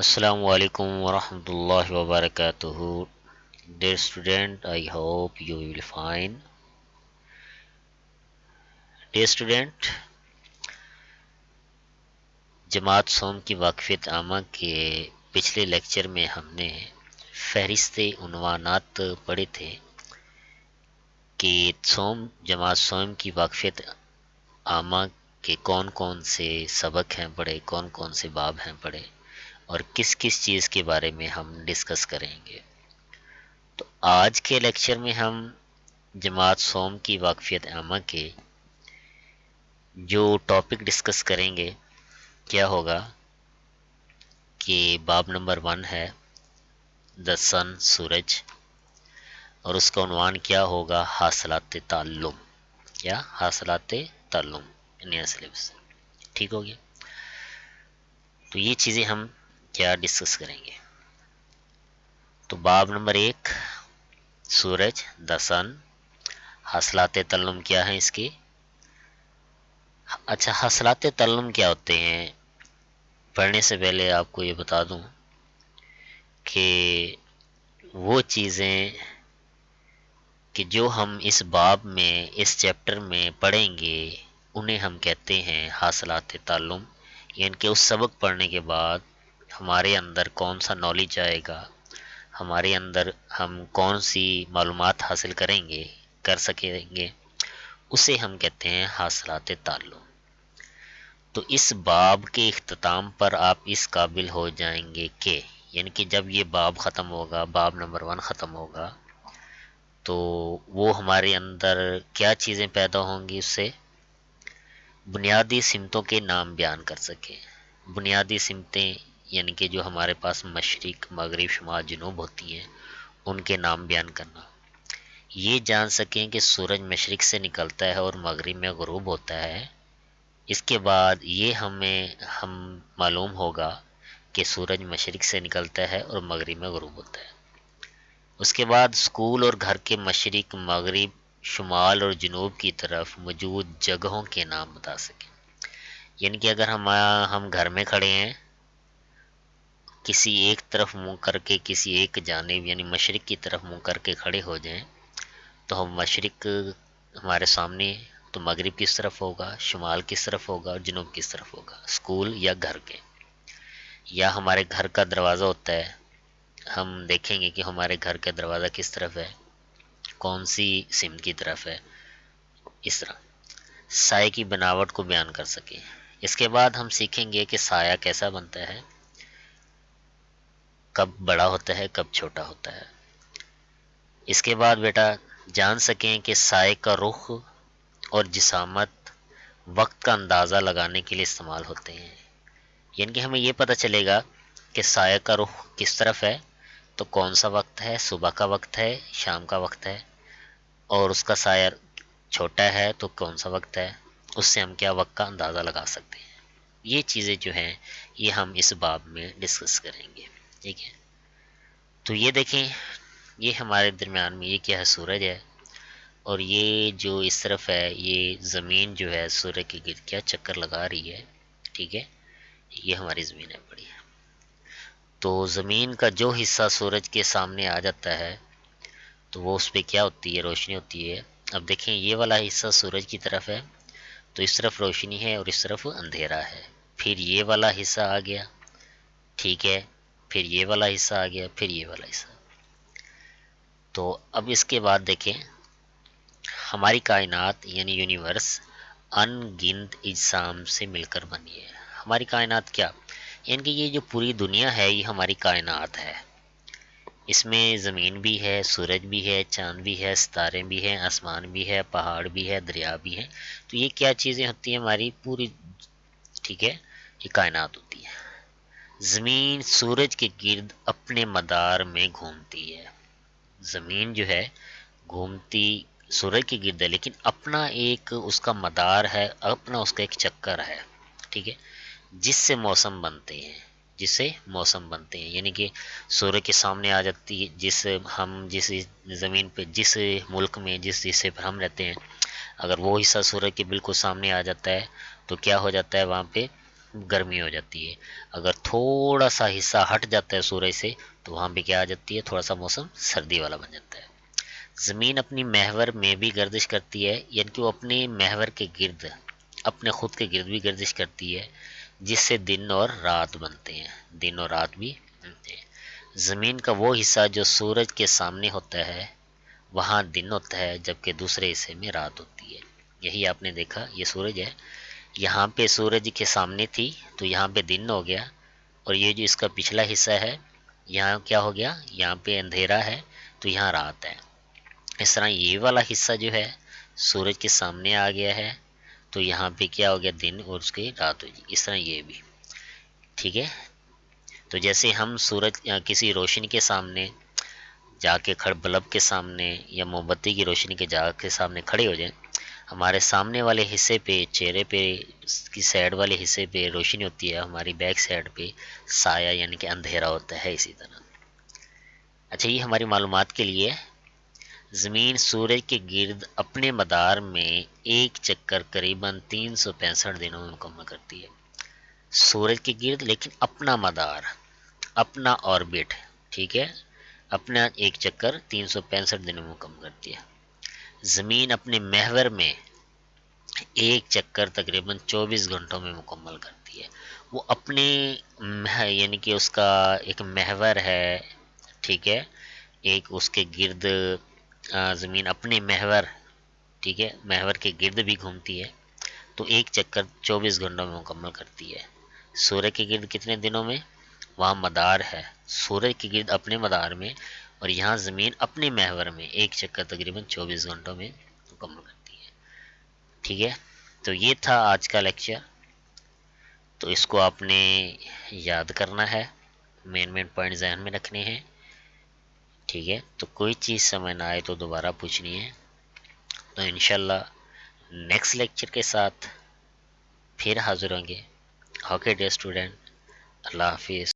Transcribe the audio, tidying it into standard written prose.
Assalamu alaikum warahmatullahi wabarakatuh. Dear student, I hope you will fine. Dear student, جماعت سوم کی واقفیت عامہ کے پچھلے لیکچر میں ہم نے فہرست عنوانات پڑھے تھے کہ جماعت سوم کی واقفیت عامہ کے کون کون سے سبق ہیں پڑھے، کون کون سے باب ہیں پڑھے اور کس کس چیز کے بارے میں ہم ڈسکس کریں گے۔ تو آج کے لیکچر میں ہم جماعت سوم کی واقفیت عامہ کے جو ٹاپک ڈسکس کریں گے کیا ہوگا کہ باب نمبر 1 ہے دا سن، سورج، اور اس کا عنوان کیا ہوگا حاصلات تعلم یا حاصلات تعلم نیا سلیبس۔ ٹھیک ہو گیا؟ تو یہ چیزیں ہم کیا ڈسکس کریں گے۔ تو باب نمبر 1 سورج، دا سن، حاصلات تعلم کیا ہیں اس کی۔ اچھا، حاصلات تعلم کیا ہوتے ہیں؟ پڑھنے سے پہلے آپ کو یہ بتا دوں کہ وہ چیزیں کہ جو ہم اس باب میں، اس چیپٹر میں پڑھیں گے انہیں ہم کہتے ہیں حاصلات تعلم، یعنی کہ اس سبق پڑھنے کے بعد ہمارے اندر کون سا نالج آئے گا، ہمارے اندر ہم کون سی معلومات حاصل کریں گے، کر سکیں گے، اسے ہم کہتے ہیں حاصلات تعلم۔ تو اس باب کے اختتام پر آپ اس قابل ہو جائیں گے کہ یعنی کہ جب یہ باب ختم ہوگا، باب نمبر 1 ختم ہوگا، تو وہ ہمارے اندر کیا چیزیں پیدا ہوں گی، اس سے بنیادی سمتوں کے نام بیان کر سکیں۔ بنیادی سمتیں یعنی کہ جو ہمارے پاس مشرق، مغرب، شمال، جنوب ہوتی ہیں، ان کے نام بیان کرنا۔ یہ جان سکیں کہ سورج مشرق سے نکلتا ہے اور مغرب میں غروب ہوتا ہے۔ اس کے بعد یہ ہم معلوم ہوگا کہ سورج مشرق سے نکلتا ہے اور مغرب میں غروب ہوتا ہے۔ اس کے بعد اسکول اور گھر کے مشرق، مغرب، شمال اور جنوب کی طرف موجود جگہوں کے نام بتا سکیں۔ یعنی کہ اگر ہم گھر میں کھڑے ہیں، کسی ایک طرف منہ کر کے، کسی ایک جانب یعنی مشرق کی طرف منہ کر کے کھڑے ہو جائیں تو ہم مشرق ہمارے سامنے، تو مغرب کس طرف ہوگا، شمال کس طرف ہوگا اور جنوب کس طرف ہوگا، اسکول یا گھر کے۔ یا ہمارے گھر کا دروازہ ہوتا ہے، ہم دیکھیں گے کہ ہمارے گھر کا دروازہ کس طرف ہے، کون سی سمت کی طرف ہے۔ اس طرح سائے کی بناوٹ کو بیان کر سکیں۔ اس کے بعد ہم سیکھیں گے کہ سایہ کیسا بنتا ہے، کب بڑا ہوتا ہے، کب چھوٹا ہوتا ہے۔ اس کے بعد بیٹا جان سکیں کہ سائے کا رخ اور جسامت وقت کا اندازہ لگانے کے لیے استعمال ہوتے ہیں۔ یعنی کہ ہمیں یہ پتہ چلے گا کہ سایہ کا رخ کس طرف ہے، تو کون سا وقت ہے، صبح کا وقت ہے، شام کا وقت ہے، اور اس کا سایہ چھوٹا ہے تو کون سا وقت ہے، اس سے ہم کیا وقت کا اندازہ لگا سکتے ہیں۔ یہ چیزیں جو ہیں یہ ہم اس باب میں ڈسکس کریں گے، ٹھیک ہے۔ تو یہ دیکھیں، یہ ہمارے درمیان میں یہ کیا ہے، سورج ہے، اور یہ جو اس طرف ہے یہ زمین جو ہے سورج کے گرد کیا چکر لگا رہی ہے، ٹھیک ہے۔ یہ ہماری زمین ہے بڑی ہے۔ تو زمین کا جو حصہ سورج کے سامنے آ جاتا ہے تو وہ اس پہ کیا ہوتی ہے، روشنی ہوتی ہے۔ اب دیکھیں یہ والا حصہ سورج کی طرف ہے تو اس طرف روشنی ہے اور اس طرف اندھیرا ہے۔ پھر یہ والا حصہ آ گیا، ٹھیک ہے، پھر یہ والا حصہ آ گیا، پھر یہ والا حصہ۔ تو اب اس کے بعد دیکھیں ہماری کائنات یعنی یونیورس ان گنت اجسام سے مل کر بنی ہے۔ ہماری کائنات کیا، یعنی کہ یہ جو پوری دنیا ہے یہ ہماری کائنات ہے۔ اس میں زمین بھی ہے، سورج بھی ہے، چاند بھی ہے، ستارے بھی ہیں، آسمان بھی ہے، پہاڑ بھی ہے، دریا بھی ہیں۔ تو یہ کیا چیزیں ہوتی ہیں ہماری پوری، ٹھیک ہے، یہ کائنات ہوتی ہے۔ زمین سورج کے گرد اپنے مدار میں گھومتی ہے۔ زمین جو ہے گھومتی سورج کے گرد ہے لیکن اپنا ایک اس کا مدار ہے، اپنا اس کا ایک چکر ہے، ٹھیک ہے، جس سے موسم بنتے ہیں، جس سے موسم بنتے ہیں۔ یعنی کہ سورج کے سامنے آ جاتی ہے، جس زمین پہ، جس ملک میں، جس حصے پر ہم رہتے ہیں، اگر وہ حصہ سورج کے بالکل سامنے آ جاتا ہے تو کیا ہو جاتا ہے، وہاں پہ گرمی ہو جاتی ہے. اگر تھوڑا سا حصہ ہٹ جاتا ہے سورج سے تو وہاں پہ کیا آ جاتی ہے، تھوڑا سا موسم سردی والا بن جاتا ہے. زمین اپنی محور میں بھی گردش کرتی ہے، یعنی کہ وہ اپنے محور کے گرد، اپنے خود کے گرد بھی گردش کرتی ہے، جس سے دن اور رات بنتے ہیں، دن اور رات بھی بنتے ہیں. زمین کا وہ حصہ جو سورج کے سامنے ہوتا ہے وہاں دن ہوتا ہے، جبکہ دوسرے حصے میں رات ہوتی ہے. یہی آپ نے دیکھا، یہ سورج ہے، یہاں پہ سورج کے سامنے تھی تو یہاں پہ دن ہو گیا، اور یہ جو اس کا پچھلا حصہ ہے یہاں کیا ہو گیا، یہاں پہ اندھیرا ہے تو یہاں رات ہے. اس طرح یہ والا حصہ جو ہے سورج کے سامنے آ گیا ہے تو یہاں پہ کیا ہو گیا، دن اور اس کی رات ہو گئی. اس طرح یہ بھی ٹھیک ہے. تو جیسے ہم سورج یا کسی روشنی کے سامنے جا کے بلب کے سامنے یا موم بتی کی روشنی کے جا کے سامنے کھڑے ہو جائیں، ہمارے سامنے والے حصے پہ، چہرے پہ کی سائڈ والے حصے پہ روشنی ہوتی ہے، ہماری بیک سائڈ پہ سایہ یعنی کہ اندھیرا ہوتا ہے. اسی طرح اچھا، یہ ہماری معلومات کے لیے. زمین سورج کے گرد اپنے مدار میں ایک چکر قریباً 365 دنوں میں مکمل کرتی ہے. سورج کے گرد لیکن اپنا مدار، اپنا آربٹ، ٹھیک ہے، اپنا ایک چکر 365 دنوں میں مکمل کرتی ہے. زمین اپنے محور میں ایک چکر تقریباً 24 گھنٹوں میں مکمل کرتی ہے. وہ اپنے یعنی کہ اس کا ایک محور ہے، ٹھیک ہے، ایک اس کے گرد زمین اپنے محور، ٹھیک ہے، محور کے گرد بھی گھومتی ہے تو ایک چکر 24 گھنٹوں میں مکمل کرتی ہے. سورج کے گرد کتنے دنوں میں؟ وہاں مدار ہے سورج کے گرد اپنے مدار میں، اور یہاں زمین اپنے محور میں ایک چکر تقریباً 24 گھنٹوں میں مکمل کرتی ہے. ٹھیک ہے، تو یہ تھا آج کا لیکچر. تو اس کو آپ نے یاد کرنا ہے، مین پوائنٹ ذہن میں رکھنے ہیں. ٹھیک ہے، تو کوئی چیز سمجھ نہ آئے تو دوبارہ پوچھنی ہے. تو انشاءاللہ نیکسٹ لیکچر کے ساتھ پھر حاضر ہوں گے. اوکے ڈیئر اسٹوڈنٹ، اللہ حافظ.